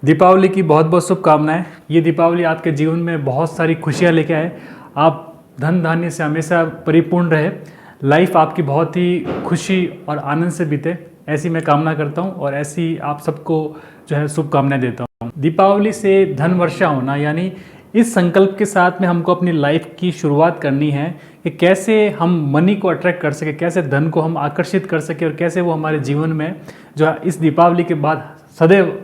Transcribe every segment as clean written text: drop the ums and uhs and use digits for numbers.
दीपावली की बहुत बहुत शुभकामनाएं। ये दीपावली आपके जीवन में बहुत सारी खुशियां लेके आए। आप धन धान्य से हमेशा परिपूर्ण रहे। लाइफ आपकी बहुत ही खुशी और आनंद से बीते, ऐसी मैं कामना करता हूं और ऐसी आप सबको जो है शुभकामनाएं देता हूं। दीपावली से धन वर्षा होना, यानी इस संकल्प के साथ में हमको अपनी लाइफ की शुरुआत करनी है कि कैसे हम मनी को अट्रैक्ट कर सके, कैसे धन को हम आकर्षित कर सके और कैसे वो हमारे जीवन में जो है इस दीपावली के बाद सदैव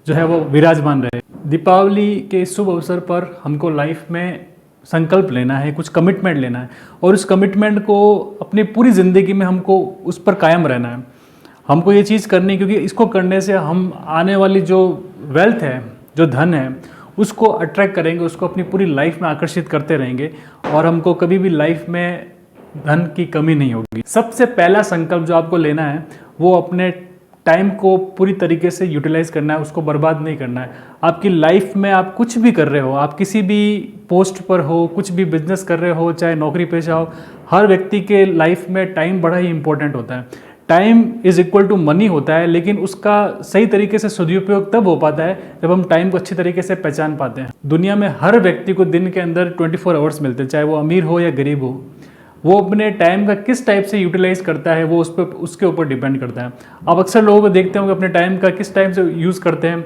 जो है वो विराजमान रहे। दीपावली के शुभ अवसर पर हमको लाइफ में संकल्प लेना है, कुछ कमिटमेंट लेना है और उस कमिटमेंट को अपनी पूरी ज़िंदगी में हमको उस पर कायम रहना है। हमको ये चीज़ करनी है क्योंकि इसको करने से हम आने वाली जो वेल्थ है, जो धन है, उसको अट्रैक्ट करेंगे, उसको अपनी पूरी लाइफ में आकर्षित करते रहेंगे और हमको कभी भी लाइफ में धन की कमी नहीं होगी। सबसे पहला संकल्प जो आपको लेना है वो अपने टाइम को पूरी तरीके से यूटिलाइज करना है, उसको बर्बाद नहीं करना है। आपकी लाइफ में आप कुछ भी कर रहे हो, आप किसी भी पोस्ट पर हो, कुछ भी बिजनेस कर रहे हो, चाहे नौकरी पेशा हो, हर व्यक्ति के लाइफ में टाइम बड़ा ही इंपॉर्टेंट होता है। Time is equal to money होता है, लेकिन उसका सही तरीके से सदुपयोग तब हो पाता है जब हम टाइम को अच्छी तरीके से पहचान पाते हैं। दुनिया में हर व्यक्ति को दिन के अंदर 24 आवर्स मिलते हैं, चाहे वो अमीर हो या गरीब हो। वो अपने टाइम का किस टाइप से यूटिलाइज करता है वो उसके ऊपर डिपेंड करता है। आप अक्सर लोगों को देखते होंगे अपने टाइम का किस टाइम से यूज़ करते हैं।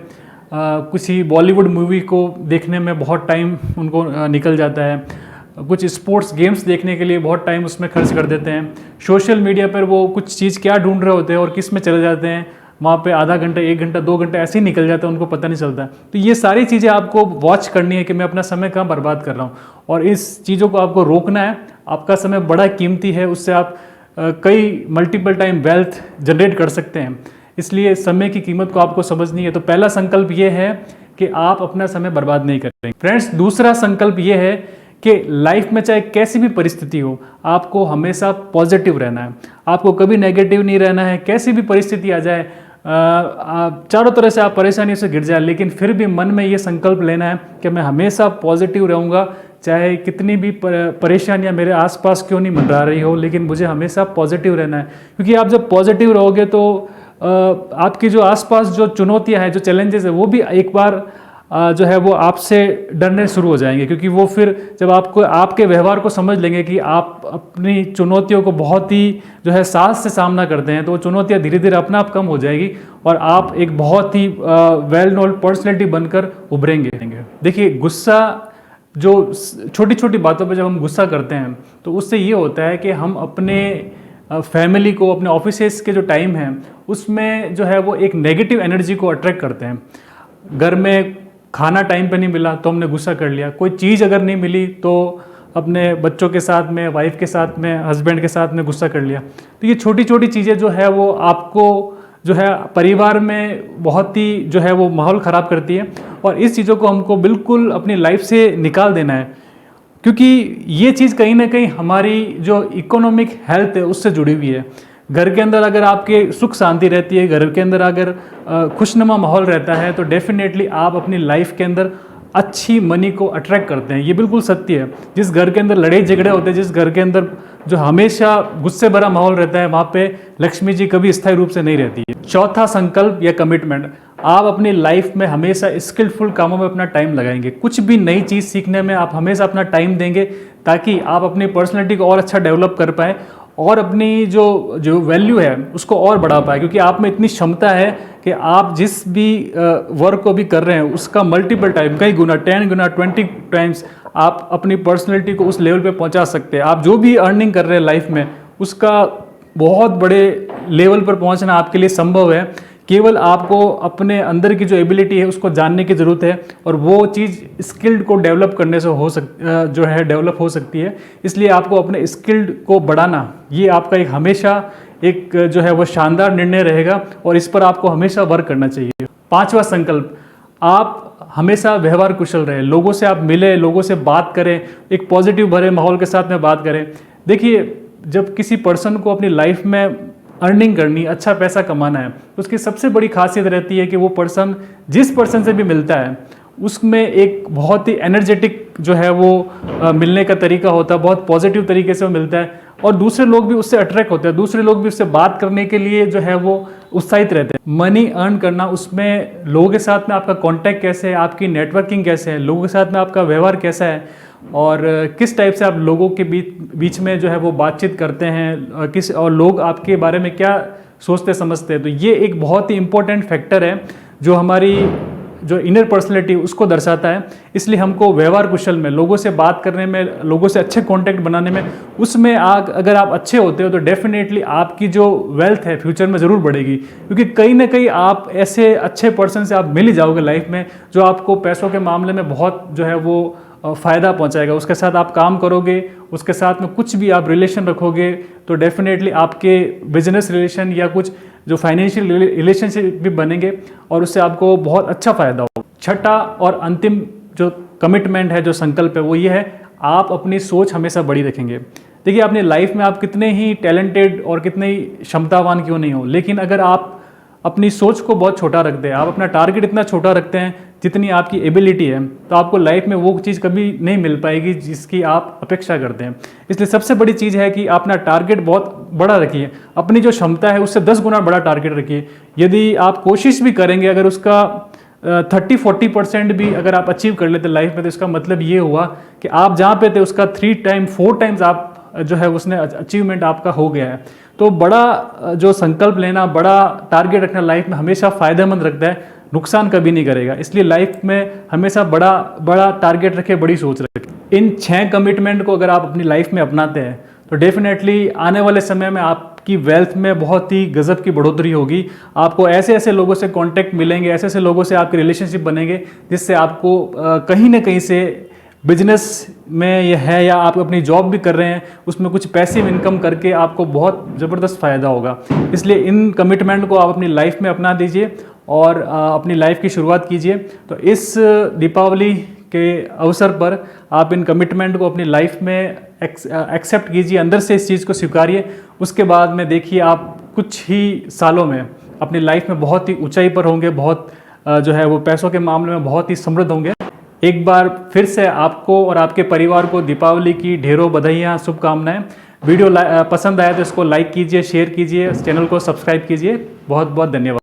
किसी बॉलीवुड मूवी को देखने में बहुत टाइम उनको निकल जाता है, कुछ स्पोर्ट्स गेम्स देखने के लिए बहुत टाइम उसमें खर्च कर देते हैं, सोशल मीडिया पर वो कुछ चीज़ क्या ढूंढ रहे होते हैं और किस में चले जाते हैं, वहाँ पे आधा घंटा, 1 घंटा, 2 घंटे ऐसे ही निकल जाता है, उनको पता नहीं चलता। तो ये सारी चीज़ें आपको वॉच करनी है कि मैं अपना समय कहाँ बर्बाद कर रहा हूँ और इस चीज़ों को आपको रोकना है। आपका समय बड़ा कीमती है, उससे आप कई मल्टीपल टाइम वेल्थ जनरेट कर सकते हैं, इसलिए समय की कीमत को आपको समझनी है। तो पहला संकल्प ये है कि आप अपना समय बर्बाद नहीं करेंगे। फ्रेंड्स, दूसरा संकल्प ये है कि लाइफ में चाहे कैसी भी परिस्थिति हो, आपको हमेशा पॉजिटिव रहना है, आपको कभी नेगेटिव नहीं रहना है। कैसी भी परिस्थिति आ जाए, चारों तरह से आप परेशानियों से घिर जाए, लेकिन फिर भी मन में ये संकल्प लेना है कि मैं हमेशा पॉजिटिव रहूँगा, चाहे कितनी भी परेशानियां मेरे आसपास क्यों नहीं मंडरा रही हो, लेकिन मुझे हमेशा पॉजिटिव रहना है। क्योंकि आप जब पॉजिटिव रहोगे तो आपकी जो आसपास जो चुनौतियां हैं, जो चैलेंजेस है, वो भी एक बार जो है वो आपसे डरने शुरू हो जाएंगे। क्योंकि वो फिर जब आपको आपके व्यवहार को समझ लेंगे कि आप अपनी चुनौतियों को बहुत ही जो है साहस से सामना करते हैं, तो वो चुनौतियां धीरे धीरे अपने आप कम हो जाएगी और आप एक बहुत ही वेल नोन पर्सनैलिटी बनकर उभरेंगे। देखिए, गुस्सा, जो छोटी छोटी बातों पे जब हम गुस्सा करते हैं तो उससे ये होता है कि हम अपने फैमिली को, अपने ऑफिसेस के जो टाइम है उसमें जो है वो एक नेगेटिव एनर्जी को अट्रैक्ट करते हैं। घर में खाना टाइम पे नहीं मिला तो हमने गुस्सा कर लिया, कोई चीज़ अगर नहीं मिली तो अपने बच्चों के साथ में, वाइफ के साथ में, हस्बैंड के साथ में गुस्सा कर लिया। तो ये छोटी छोटी चीज़ें जो है वो आपको जो है परिवार में बहुत ही जो है वो माहौल ख़राब करती है और इस चीज़ों को हमको बिल्कुल अपनी लाइफ से निकाल देना है। क्योंकि ये चीज़ कहीं ना कहीं हमारी जो इकोनॉमिक हेल्थ है उससे जुड़ी हुई है। घर के अंदर अगर आपके सुख शांति रहती है, घर के अंदर अगर खुशनुमा माहौल रहता है, तो डेफिनेटली आप अपनी लाइफ के अंदर अच्छी मनी को अट्रैक्ट करते हैं। ये बिल्कुल सत्य है। जिस घर के अंदर लड़ाई झगड़े होते हैं, जिस घर के अंदर जो हमेशा गुस्से भरा माहौल रहता है, वहाँ पे लक्ष्मी जी कभी स्थायी रूप से नहीं रहती है। चौथा संकल्प या कमिटमेंट, आप अपनी लाइफ में हमेशा स्किलफुल कामों में अपना टाइम लगाएंगे। कुछ भी नई चीज़ सीखने में आप हमेशा अपना टाइम देंगे ताकि आप अपनी पर्सनैलिटी को और अच्छा डेवलप कर पाएँ और अपनी जो वैल्यू है उसको और बढ़ा पाए। क्योंकि आप में इतनी क्षमता है कि आप जिस भी वर्क को भी कर रहे हैं उसका मल्टीपल टाइम, कई गुना, 10 गुना, 20 टाइम्स आप अपनी पर्सनैलिटी को उस लेवल पे पहुंचा सकते हैं। आप जो भी अर्निंग कर रहे हैं लाइफ में, उसका बहुत बड़े लेवल पर पहुंचना आपके लिए संभव है। केवल आपको अपने अंदर की जो एबिलिटी है उसको जानने की ज़रूरत है और वो चीज़ स्किल्ड को डेवलप करने से डेवलप हो सकती है। इसलिए आपको अपने स्किल्ड को बढ़ाना, ये आपका एक हमेशा एक जो है वो शानदार निर्णय रहेगा और इस पर आपको हमेशा वर्क करना चाहिए। पांचवा संकल्प, आप हमेशा व्यवहार कुशल रहें, लोगों से आप मिले, लोगों से बात करें, एक पॉजिटिव भरे माहौल के साथ में बात करें। देखिए, जब किसी पर्सन को अपनी लाइफ में अर्निंग करनी, अच्छा पैसा कमाना है, तो उसकी सबसे बड़ी खासियत रहती है कि वो पर्सन जिस पर्सन से भी मिलता है उसमें एक बहुत ही एनर्जेटिक जो है वो मिलने का तरीका होता है, बहुत पॉजिटिव तरीके से वो मिलता है और दूसरे लोग भी उससे अट्रैक्ट होते हैं, दूसरे लोग भी उससे बात करने के लिए जो है वो उत्साहित रहते हैं। मनी अर्न करना, उसमें लोगों के साथ में आपका कांटेक्ट कैसे है, आपकी नेटवर्किंग कैसे है, लोगों के साथ में आपका व्यवहार कैसा है और किस टाइप से आप लोगों के बीच में जो है वो बातचीत करते हैं, और लोग आपके बारे में क्या सोचते समझते हैं। तो ये एक बहुत ही इंपॉर्टेंट फैक्टर है जो हमारी जो इनर पर्सनैलिटी उसको दर्शाता है। इसलिए हमको व्यवहार कुशल में, लोगों से बात करने में, लोगों से अच्छे कांटेक्ट बनाने में, उसमें अगर आप अच्छे होते हो तो डेफिनेटली आपकी जो वेल्थ है फ्यूचर में ज़रूर बढ़ेगी, क्योंकि कहीं ना कहीं आप ऐसे अच्छे पर्सन से आप मिल ही जाओगे लाइफ में जो आपको पैसों के मामले में बहुत जो है वो फ़ायदा पहुंचाएगा। उसके साथ आप काम करोगे, उसके साथ में कुछ भी आप रिलेशन रखोगे तो डेफिनेटली आपके बिजनेस रिलेशन या कुछ जो फाइनेंशियल रिलेशनशिप भी बनेंगे और उससे आपको बहुत अच्छा फ़ायदा होगा। छठा और अंतिम जो कमिटमेंट है, जो संकल्प है, वो ये है, आप अपनी सोच हमेशा बड़ी रखेंगे। देखिए, अपनी लाइफ में आप कितने ही टैलेंटेड और कितने ही क्षमतावान क्यों नहीं हो, लेकिन अगर आप अपनी सोच को बहुत छोटा रखते हैं, आप अपना टारगेट इतना छोटा रखते हैं जितनी आपकी एबिलिटी है, तो आपको लाइफ में वो चीज़ कभी नहीं मिल पाएगी जिसकी आप अपेक्षा करते हैं। इसलिए सबसे बड़ी चीज़ है कि अपना टारगेट बहुत बड़ा रखिए, अपनी जो क्षमता है उससे 10 गुना बड़ा टारगेट रखिए। यदि आप कोशिश भी करेंगे, अगर उसका 30-40% भी अगर आप अचीव कर लेते लाइफ में, तो इसका मतलब ये हुआ कि आप जहाँ पे थे उसका 4 टाइम्स आप जो है उसने अचीवमेंट आपका हो गया है। तो बड़ा जो संकल्प लेना, बड़ा टारगेट रखना लाइफ में हमेशा फ़ायदेमंद रखता है, नुकसान कभी नहीं करेगा। इसलिए लाइफ में हमेशा बड़ा टारगेट रखें, बड़ी सोच रखें। इन 6 कमिटमेंट को अगर आप अपनी लाइफ में अपनाते हैं तो डेफिनेटली आने वाले समय में आपकी वेल्थ में बहुत ही गजब की बढ़ोतरी होगी। आपको ऐसे ऐसे लोगों से कांटेक्ट मिलेंगे, ऐसे ऐसे लोगों से आपके रिलेशनशिप बनेंगे जिससे आपको कहीं ना कहीं से बिजनेस में यह है या आप अपनी जॉब भी कर रहे हैं उसमें कुछ पैसिव इनकम करके आपको बहुत ज़बरदस्त फ़ायदा होगा। इसलिए इन कमिटमेंट को आप अपनी लाइफ में अपना दीजिए और अपनी लाइफ की शुरुआत कीजिए। तो इस दीपावली के अवसर पर आप इन कमिटमेंट को अपनी लाइफ में एक्सेप्ट कीजिए, अंदर से इस चीज़ को स्वीकारिए। उसके बाद में देखिए आप कुछ ही सालों में अपनी लाइफ में बहुत ही ऊंचाई पर होंगे, बहुत जो है वो पैसों के मामले में बहुत ही समृद्ध होंगे। एक बार फिर से आपको और आपके परिवार को दीपावली की ढेरों बधाइयाँ, शुभकामनाएं। वीडियो पसंद आया तो इसको लाइक कीजिए, शेयर कीजिए, चैनल को सब्सक्राइब कीजिए। बहुत बहुत धन्यवाद।